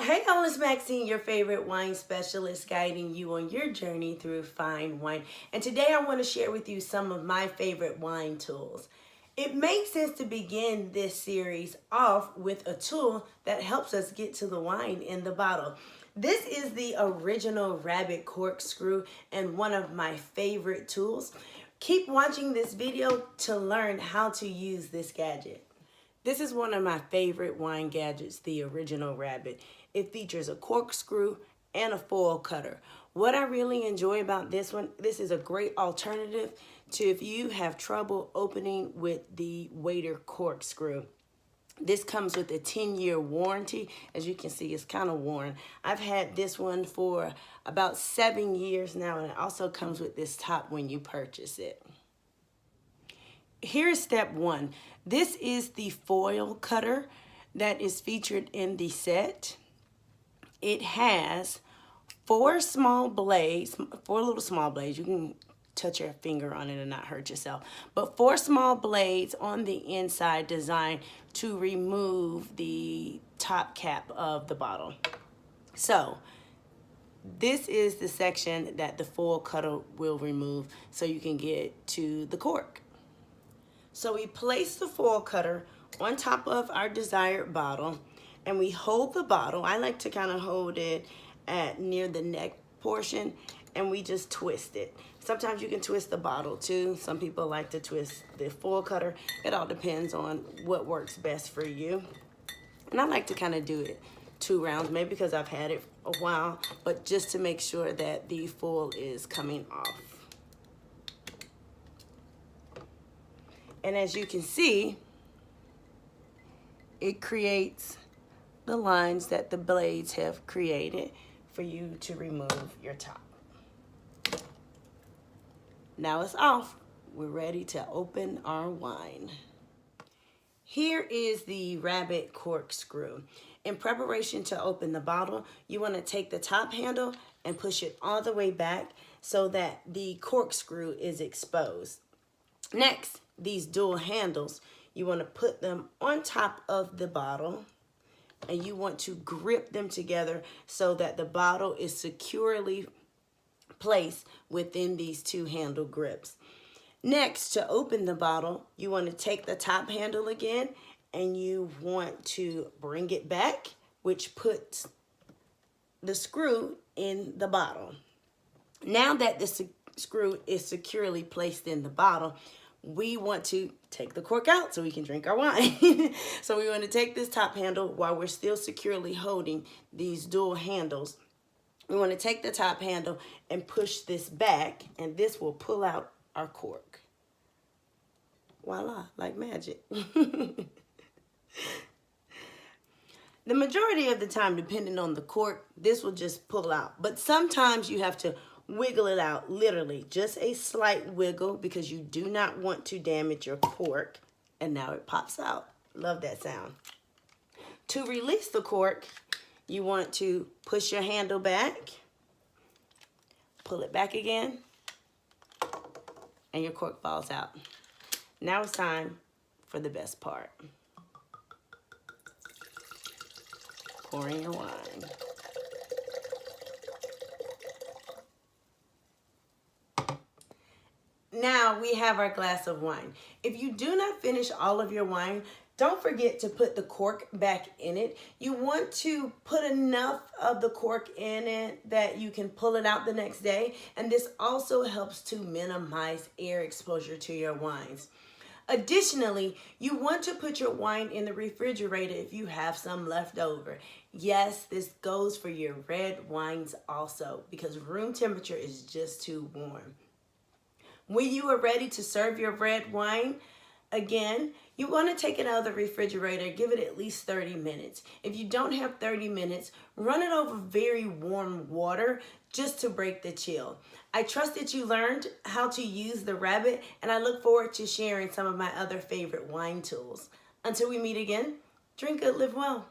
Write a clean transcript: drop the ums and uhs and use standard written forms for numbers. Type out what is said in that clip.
Hey y'all, it's Maxine, your favorite wine specialist, guiding you on your journey through fine wine. And today I want to share with you some of my favorite wine tools. It makes sense to begin this series off with a tool that helps us get to the wine in the bottle. This is the original Rabbit Corkscrew and one of my favorite tools. Keep watching this video to learn how to use this gadget. This is one of my favorite wine gadgets, the original Rabbit. It features a corkscrew and a foil cutter. What I really enjoy about this one, this is a great alternative to if you have trouble opening with the waiter corkscrew. This comes with a 10-year warranty. As you can see, it's kind of worn. I've had this one for about 7 years now, and it also comes with this top when you purchase it. Here's step one. This is the foil cutter that is featured in the set. It has four little small blades. You can touch your finger on it and not hurt yourself. But 4 small blades on the inside designed to remove the top cap of the bottle. So this is the section that the foil cutter will remove so you can get to the cork. So we place the foil cutter on top of our desired bottle and we hold the bottle. I like to kind of hold it at near the neck portion and we just twist it. Sometimes you can twist the bottle too. Some people like to twist the foil cutter. It all depends on what works best for you. And I like to kind of do it 2 rounds, maybe because I've had it a while, but just to make sure that the foil is coming off. And as you can see, it creates the lines that the blades have created for you to remove your top. Now it's off. We're ready to open our wine. Here is the Rabbit Corkscrew. In preparation to open the bottle, you want to take the top handle and push it all the way back so that the corkscrew is exposed. Next, these dual handles, you want to put them on top of the bottle and you want to grip them together so that the bottle is securely placed within these 2 handle grips. Next, to open the bottle, you want to take the top handle again and you want to bring it back, which puts the screw in the bottle. Now that the screw is securely placed in the bottle, we want to take the cork out so we can drink our wine. So we want to take this top handle while we're still securely holding these dual handles. We want to take the top handle and push this back, and this will pull out our cork. Voila, like magic. The majority of the time, depending on the cork, this will just pull out. But sometimes you have to wiggle it out, literally just a slight wiggle, because you do not want to damage your cork. And now it pops out. Love that sound. To release the cork, you want to push your handle back, pull it back again, and your cork falls out. Now it's time for the best part. Pouring your wine. Now we have our glass of wine. If you do not finish all of your wine, don't forget to put the cork back in it. You want to put enough of the cork in it that you can pull it out the next day. And this also helps to minimize air exposure to your wines. Additionally, you want to put your wine in the refrigerator if you have some left over. Yes, this goes for your red wines also, because room temperature is just too warm. When you are ready to serve your red wine, again, you want to take it out of the refrigerator, give it at least 30 minutes. If you don't have 30 minutes, run it over very warm water just to break the chill. I trust that you learned how to use the Rabbit, and I look forward to sharing some of my other favorite wine tools. Until we meet again, drink good, live well.